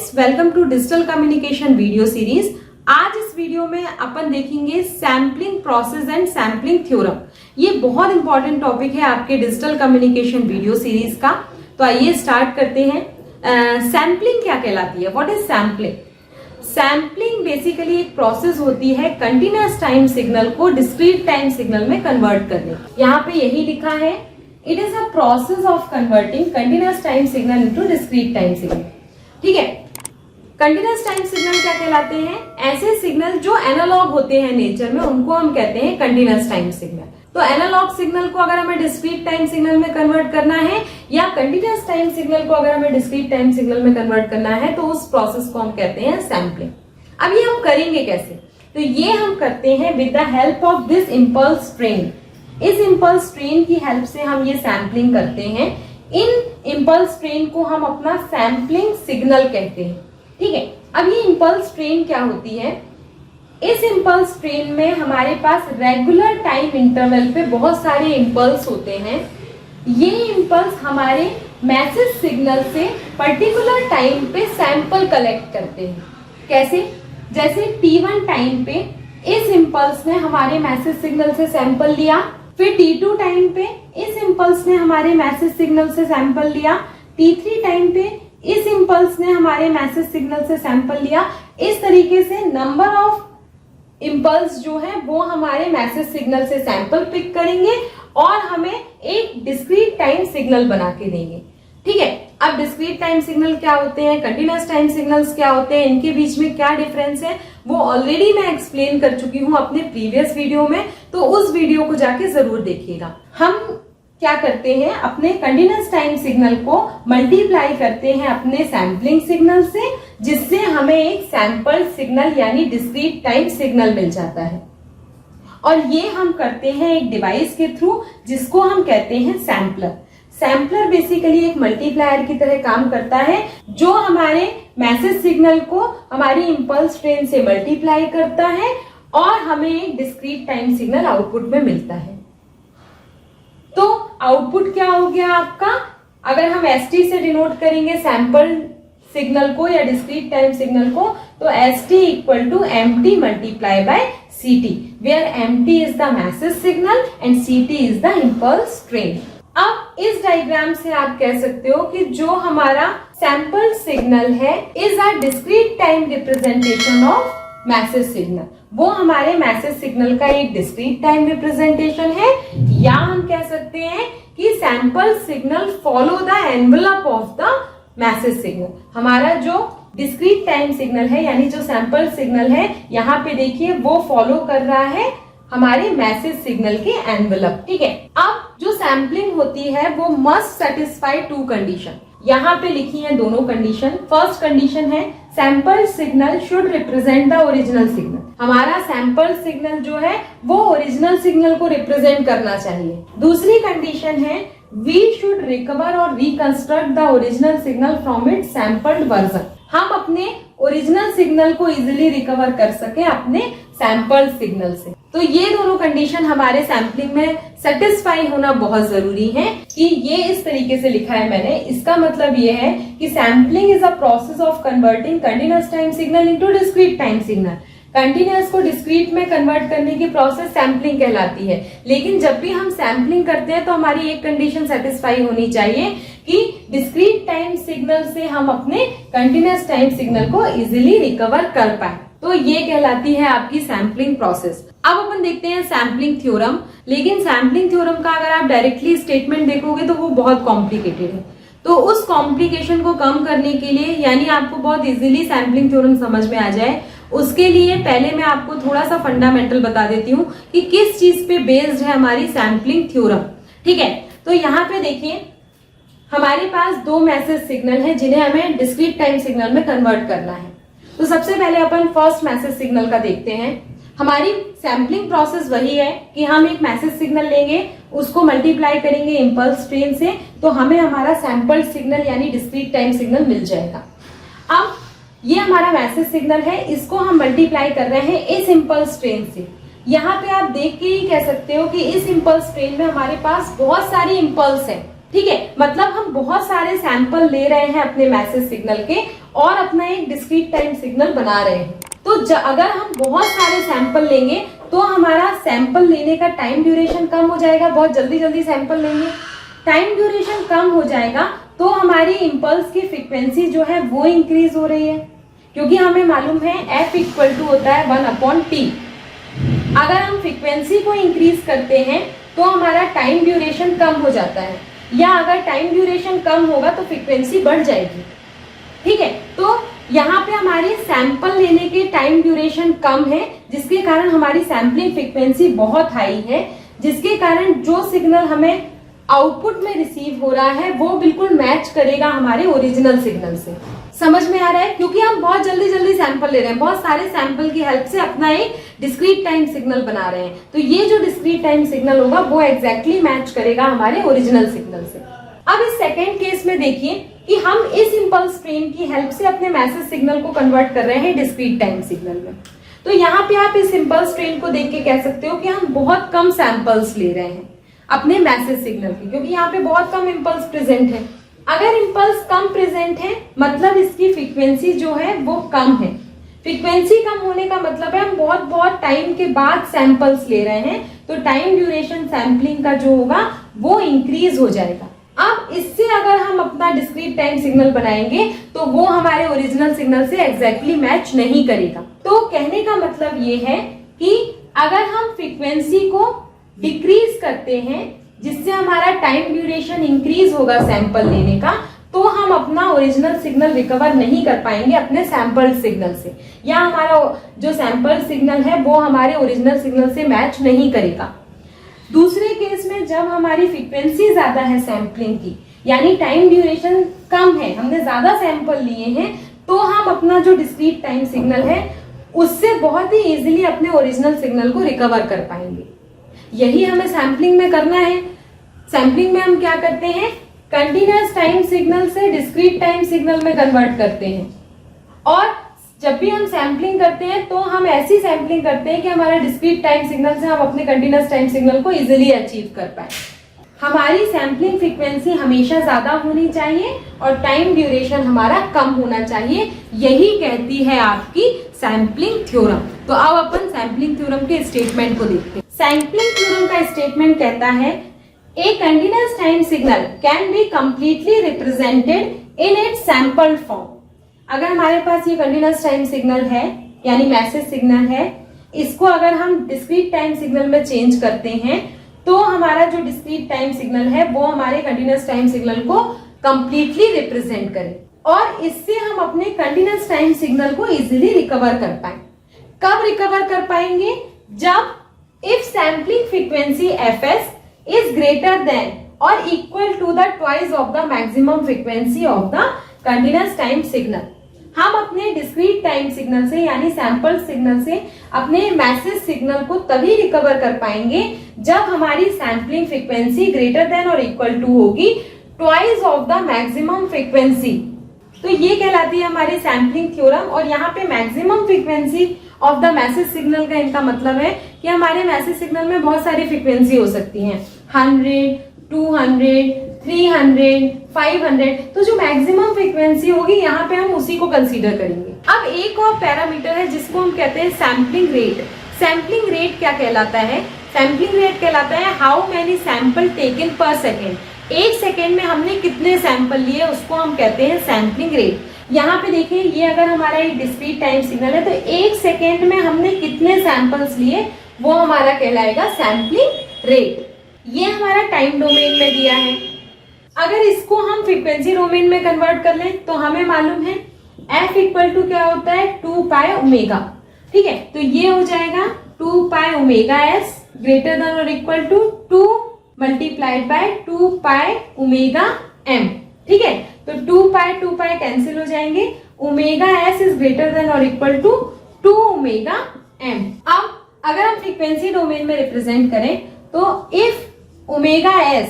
Friends, welcome to digital communication video series. आज इस video में अपन देखेंगे sampling process and sampling theorem. ये बहुत इंपॉर्टेंट टॉपिक है आपके डिजिटल कम्युनिकेशन वीडियो सीरीज का। तो आइए स्टार्ट करते हैं। सैम्पलिंग क्या कहलाती है? What is sampling? Sampling basically एक प्रोसेस होती है कंटिन्यूअस टाइम सिग्नल को डिस्क्रीट टाइम सिग्नल में कन्वर्ट करने। यहाँ पे यही लिखा है, it is a process of converting continuous time signal into discrete time signal. ठीक है, कंटिन्यूअस टाइम सिग्नल क्या कहलाते हैं? ऐसे सिग्नल जो एनालॉग होते हैं नेचर में, उनको हम कहते हैं कंटिन्यूअस टाइम सिग्नल। तो एनालॉग सिग्नल को अगर हमें डिस्क्रीट टाइम सिग्नल में कन्वर्ट करना है या कंटिन्यूअस टाइम सिग्नल को अगर हमें डिस्क्रीट टाइम सिग्नल में कन्वर्ट करना है तो उस प्रोसेस को हम कहते हैं सैम्पलिंग। अब ये हम करेंगे कैसे? तो ये हम करते हैं with the help of this impulse train. इस इम्पल्स ट्रेन की हेल्प से हम ये सैम्पलिंग करते हैं। इन इम्पल्स ट्रेन को हम अपना सैम्पलिंग सिग्नल कहते हैं। ठीक है, अब ये इम्पल्स ट्रेन क्या होती है? इस इम्पल्स ट्रेन में हमारे पास रेगुलर टाइम इंटरवल पे बहुत सारे इम्पल्स होते हैं। ये इम्पल्स हमारे मैसेज सिग्नल से पर्टिकुलर टाइम पे सैंपल कलेक्ट करते हैं। कैसे? जैसे t1 टाइम पे इस इम्पल्स ने हमारे मैसेज सिग्नल से सैंपल लिया, फिर t2 टाइम पे इस इम्पल्स ने हमारे मैसेज सिग्नल से सैंपल लिया, t3 टाइम पे इस इम्पल्स ने हमारे मैसेज सिग्नल से सैंपल लिया। इस तरीके से नंबर ऑफ इम्पल्स जो है वो हमारे मैसेज सिग्नल से सैंपल पिक करेंगे और हमें एक डिस्क्रीट टाइम सिग्नल बना के देंगे। ठीक है, अब डिस्क्रीट टाइम सिग्नल क्या होते हैं, कंटिन्यूअस टाइम सिग्नल्स क्या होते हैं, इनके बीच में क्या डिफरेंस है, वो ऑलरेडी मैं एक्सप्लेन कर चुकी हूँ अपने प्रीवियस वीडियो में, तो उस वीडियो को जाके जरूर देखिएगा। हम क्या करते हैं, अपने कंटिन्यूअस टाइम सिग्नल को मल्टीप्लाई करते हैं अपने सैम्पलिंग सिग्नल से, जिससे हमें एक सैंपल सिग्नल यानी डिस्क्रीट टाइम सिग्नल मिल जाता है। और ये हम करते हैं एक डिवाइस के थ्रू जिसको हम कहते हैं सैम्पलर। सैम्पलर बेसिकली एक मल्टीप्लायर की तरह काम करता है, जो हमारे मैसेज सिग्नल को हमारी इम्पल्स ट्रेन से मल्टीप्लाई करता है और हमें एक डिस्क्रीट टाइम सिग्नल आउटपुट में मिलता है। तो आउटपुट क्या हो गया आपका? अगर हम ST से डिनोट करेंगे सैंपल सिग्नल को या डिस्क्रीट टाइम सिग्नल को, तो ST equal to MT multiply by CT, where MT is the message signal and CT is the impulse train. अब इस डायग्राम से आप कह सकते हो कि जो हमारा सैंपल सिग्नल है is a discrete time representation of message signal. वो हमारे मैसेज सिग्नल का एक डिस्क्रीट टाइम रिप्रेजेंटेशन है, या हम कह सकते हैं कि sample signal follow the envelope of the message signal. हमारा जो डिस्क्रीट टाइम सिग्नल है यानी जो सैंपल सिग्नल है, यहाँ पे देखिए वो फॉलो कर रहा है हमारे मैसेज सिग्नल के एनवेलप। ठीक है, अब जो सैम्पलिंग होती है वो मस्ट सेटिस्फाई 2 कंडीशन। यहाँ पे लिखी है दोनों कंडीशन। फर्स्ट कंडीशन है sample signal should represent the original signal. हमारा सैंपल सिग्नल जो है वो ओरिजिनल सिग्नल को रिप्रेजेंट करना चाहिए। दूसरी कंडीशन है वी शुड रिकवर और reconstruct the original signal from its sampled version. हम अपने ओरिजिनल सिग्नल को इजिली रिकवर कर सके अपने सैंपल सिग्नल से। तो ये दोनों कंडीशन हमारे सैम्पलिंग में सेटिस्फाई होना बहुत जरूरी है। कि ये इस तरीके से लिखा है मैंने, इसका मतलब ये है कि sampling is a process of converting continuous time signal into discrete time signal. Continuous को डिस्क्रीट में कन्वर्ट करने की प्रोसेस सैम्पलिंग कहलाती है। लेकिन जब भी हम सैम्पलिंग करते हैं तो हमारी एक कंडीशन सेटिस्फाई होनी चाहिए कि डिस्क्रीट टाइम सिग्नल से हम अपने कंटिन्यूअस टाइम सिग्नल को इजिली रिकवर कर पाए। तो ये कहलाती है आपकी सैम्पलिंग प्रोसेस। अब अपन देखते हैं सैम्पलिंग थ्योरम। लेकिन सैम्पलिंग थ्योरम का अगर आप डायरेक्टली स्टेटमेंट देखोगे तो वो बहुत कॉम्प्लिकेटेड है। तो उस कॉम्प्लिकेशन को कम करने के लिए, यानी आपको बहुत इजीली सैम्पलिंग थ्योरम समझ में आ जाए, उसके लिए पहले मैं आपको थोड़ा सा फंडामेंटल बता देती हूँ कि किस चीज पे बेस्ड है हमारी सैम्पलिंग थ्योरम। ठीक है, तो यहाँ पे देखिए हमारे पास 2 मैसेज सिग्नल है जिन्हें हमें डिस्क्रीट टाइम सिग्नल में कन्वर्ट करना है। तो सबसे पहले अपन फर्स्ट मैसेज सिग्नल का देखते हैं। हमारी सैम्पलिंग प्रोसेस वही है कि हम एक मैसेज सिग्नल लेंगे, उसको मल्टीप्लाई करेंगे इम्पल्स ट्रेन से, तो हमें हमारा सैंपल सिग्नल यानी डिस्क्रीट टाइम सिग्नल मिल जाएगा। अब ये हमारा मैसेज सिग्नल है, इसको हम मल्टीप्लाई कर रहे हैं इस इम्पल्स ट्रेन से। यहाँ पे आप देख के ही कह सकते हो कि इस इम्पल्स ट्रेन में हमारे पास बहुत सारी इम्पल्स है। ठीक है, मतलब हम बहुत सारे सैंपल ले रहे हैं अपने मैसेज सिग्नल के और अपना एक डिस्क्रीट टाइम सिग्नल बना रहे हैं। तो अगर हम बहुत सारे सैंपल लेंगे तो हमारा सैंपल लेने का टाइम ड्यूरेशन कम हो जाएगा, बहुत जल्दी जल्दी सैंपल लेंगे, टाइम ड्यूरेशन कम हो जाएगा तो हमारी इम्पल्स की फ्रीक्वेंसी जो है वो इंक्रीज हो रही है, क्योंकि हमें मालूम है F इक्वल टू होता है 1/T। अगर हम फ्रीक्वेंसी को इंक्रीज करते हैं तो हमारा टाइम ड्यूरेशन कम हो जाता है, या अगर टाइम ड्यूरेशन कम होगा तो फ्रीक्वेंसी बढ़ जाएगी। ठीक है, तो यहाँ पे हमारी सैंपल लेने के टाइम ड्यूरेशन कम है, जिसके कारण हमारी सैम्पलिंग फ्रीक्वेंसी बहुत हाई है, जिसके कारण जो सिग्नल हमें आउटपुट में रिसीव हो रहा है वो बिल्कुल मैच करेगा हमारे ओरिजिनल सिग्नल से। समझ में आ रहा है? क्योंकि हम बहुत जल्दी जल्दी सैंपल ले रहे हैं, बहुत सारे सैंपल की हेल्प से अपना एक डिस्क्रीट टाइम सिग्नल बना रहे हैं, तो ये जो डिस्क्रीट टाइम सिग्नल होगा वो एग्जैक्टली मैच करेगा हमारे ओरिजिनल सिग्नल से। अब इस सेकेंड केस में देखिए कि हम इस इम्पल्स ट्रेन की हेल्प से अपने मैसेज सिग्नल को कन्वर्ट कर रहे हैं डिस्क्रीट टाइम सिग्नल में। तो यहाँ पे आप इस इम्पल्स ट्रेन को देख के कह सकते हो कि हम बहुत कम सैंपल्स ले रहे हैं अपने मैसेज सिग्नल की, क्योंकि यहाँ पे बहुत कम इम्पल्स प्रेजेंट है। अगर इम्पल्स कम प्रेजेंट है मतलब इसकी फ्रीक्वेंसी जो है वो कम है। फ्रीक्वेंसी कम होने का मतलब है हम बहुत बहुत टाइम के बाद सैंपल्स ले रहे हैं, तो टाइम ड्यूरेशन सैंपलिंग का जो होगा वो इंक्रीज हो जाएगा। अब इससे अगर हम अपना डिस्क्रीट टाइम सिग्नल बनाएंगे तो वो हमारे ओरिजिनल सिग्नल से एग्जैक्टली मैच नहीं करेगा। तो कहने का मतलब ये है कि अगर हम फ्रीक्वेंसी को डिक्रीज करते हैं जिससे हमारा टाइम ड्यूरेशन इंक्रीज होगा सैंपल लेने का, तो हम अपना ओरिजिनल सिग्नल रिकवर नहीं कर पाएंगे अपने सैंपल सिग्नल से, या हमारा जो सैंपल सिग्नल है वो हमारे ओरिजिनल सिग्नल से मैच नहीं करेगा। दूसरे केस में जब हमारी फ्रीक्वेंसी ज्यादा है सैंपलिंग की, यानी टाइम ड्यूरेशन कम है, हमने ज्यादा सैंपल लिए हैं, तो हम अपना जो डिस्क्रीट टाइम सिग्नल है उससे बहुत ही इजीली अपने ओरिजिनल सिग्नल को रिकवर कर पाएंगे। यही हमें सैंपलिंग में करना है। सैंपलिंग में हम क्या करते हैं, कंटिन्यूअस टाइम सिग्नल से डिस्क्रीट टाइम सिग्नल में कन्वर्ट करते हैं, और जब भी हम सैंपलिंग करते हैं तो हम ऐसी सैंपलिंग करते हैं कि हमारा डिस्क्रीट टाइम सिग्नल से हम अपने कंटिन्यूअस टाइम सिग्नल को इजीली अचीव कर पाए। हमारी सैंपलिंग फ्रीक्वेंसी हमेशा ज्यादा होनी चाहिए और टाइम ड्यूरेशन हमारा कम होना चाहिए, यही कहती है आपकी सैंपलिंग थ्योरम। तो अब अपन सैंपलिंग थ्योरम के स्टेटमेंट को देखते हैं। सैंपलिंग थ्योरम का स्टेटमेंट कहता है ए continuous time signal can be completely represented in its sampled form. अगर हमारे पास ये कंटिन्यूअस टाइम सिग्नल है यानी मैसेज सिग्नल है, इसको अगर हम डिस्क्रीट टाइम सिग्नल में चेंज करते हैं तो हमारा जो डिस्क्रीट टाइम सिग्नल है वो हमारे कंटिन्यूअस टाइम सिग्नल को कंप्लीटली रिप्रेजेंट करे, और इससे हम अपने कंटिन्यूअस टाइम सिग्नल को इजीली रिकवर कर पाए। कब रिकवर कर पाएंगे, जब if sampling frequency fs is greater than or equal to the twice of the maximum frequency of the continuous time signal। हम अपने डिस्क्रीट टाइम सिग्नल से यानी सैंपल सिग्नल से अपने मैसेज सिग्नल को तभी रिकवर कर पाएंगे जब हमारी सैंपलिंग फ्रीक्वेंसी ग्रेटर देन और इक्वल टू होगी twice of the maximum frequency. तो ये कहलाती है हमारी सैंपलिंग थ्योरम। और यहाँ पे maximum frequency of the message signal का इनका मतलब है कि हमारे मैसेज सिग्नल में बहुत सारी फ्रीक्वेंसी हो सकती हैं, 100, 200, 300, 500। तो जो मैक्सिमम फ्रीक्वेंसी होगी यहाँ पे हम उसी को कंसीडर करेंगे। अब एक और पैरामीटर है जिसको हम कहते हैं सैम्पलिंग रेट। सैम्पलिंग रेट क्या कहलाता है, सैम्पलिंग रेट कहलाता है हाउ मेनी सैंपल टेकन पर सेकेंड। एक सेकेंड में हमने कितने सैंपल लिए उसको हम कहते हैं सैम्पलिंग रेट। यहाँ पे देखिए, ये अगर हमारा एक डिस्क्रीट टाइम सिग्नल है तो एक सेकेंड में हमने कितने सैंपल्स लिए वो हमारा कहलाएगा सैम्पलिंग रेट। ये हमारा टाइम डोमेन में दिया है। अगर इसको हम फ्रीक्वेंसी डोमेन में कन्वर्ट कर लें तो हमें मालूम है f इक्वल टू क्या होता है, 2 पाई ओमेगा। ठीक है, तो ये हो जाएगा 2 pi omega s greater than और equal to 2 multiplied by 2 pi omega m। ठीक है, तो 2 पाई कैंसिल हो जाएंगे, omega s is greater than और इक्वल टू 2 ओमेगा m। अब अगर हम फ्रीक्वेंसी डोमेन में रिप्रेजेंट करें तो if omega s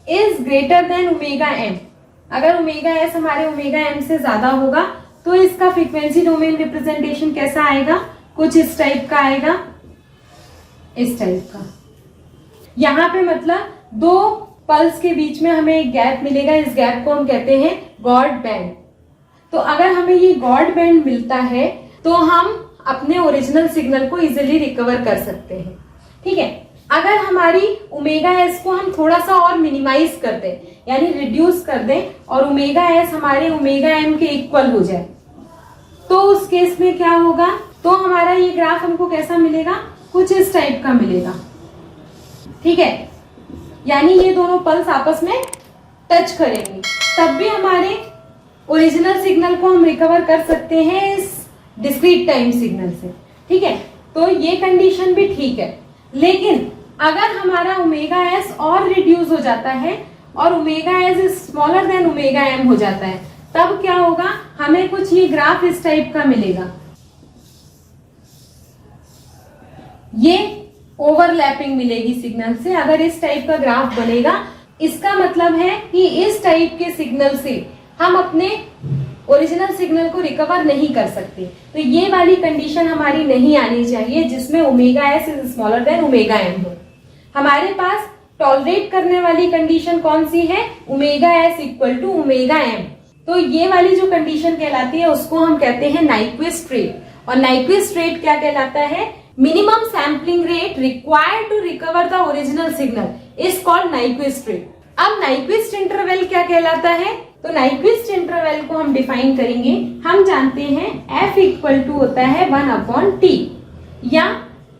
is greater than omega m, अगर ओमेगा s हमारे ओमेगा m से ज्यादा होगा तो इसका फ्रीक्वेंसी डोमेन रिप्रेजेंटेशन कैसा आएगा, कुछ इस टाइप का आएगा, इस टाइप का। यहाँ पे मतलब दो पल्स के बीच में हमें एक गैप मिलेगा, इस गैप को हम कहते हैं गॉड बैंड। तो अगर हमें ये गॉड बैंड मिलता है तो हम अपने ओरिजिनल सिग्नल को इजिली रिकवर कर सकते हैं। ठीक है, अगर हमारी ओमेगा एस को हम थोड़ा सा और मिनिमाइज कर दें, यानी रिड्यूस कर दें और ओमेगा एस हमारे ओमेगा एम के इक्वल हो जाए, तो उस केस में क्या होगा, तो हमारा ये ग्राफ हमको कैसा मिलेगा, कुछ इस टाइप का मिलेगा। ठीक है, यानी ये दोनों पल्स आपस में टच करेंगे, तब भी हमारे ओरिजिनल सिग्नल को हम रिकवर कर सकते हैं इस डिस्क्रीट टाइम सिग्नल से। ठीक है, तो ये कंडीशन भी ठीक है। लेकिन अगर हमारा ओमेगा एस और रिड्यूस हो जाता है और omega S is smaller than omega M हो जाता है, तब क्या होगा, हमें कुछ ये ग्राफ इस टाइप का मिलेगा। ये ओवरलैपिंग मिलेगी सिग्नल से। अगर इस टाइप का ग्राफ बनेगा, इसका मतलब है कि इस टाइप के सिग्नल से हम अपने ओरिजिनल सिग्नल को रिकवर नहीं कर सकते। तो ये वाली कंडीशन हमारी नहीं आनी चाहिए जिसमें omega S is smaller than omega M हो। हमारे पास टॉलरेट करने वाली कंडीशन कौन सी है, omega S equal to omega M. तो ये वाली जो कंडीशन कहलाती है उसको हम कहते हैं नाइक्विस्ट रेट। और नाइक्विस्ट रेट क्या कहलाता है, minimum sampling rate required to recover the original signal is called Nyquist rate. अब नाइक्विस्ट इंटरवल क्या कहलाता है, तो नाइक्विस्ट इंटरवल को हम डिफाइन करेंगे। हम जानते हैं f इक्वल टू होता है 1/t या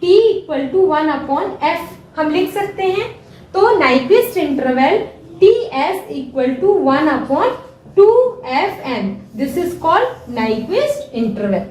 t इक्वल टू 1/f हम लिख सकते हैं। तो Nyquist interval ts equal to 1/2fn, this is called Nyquist interval.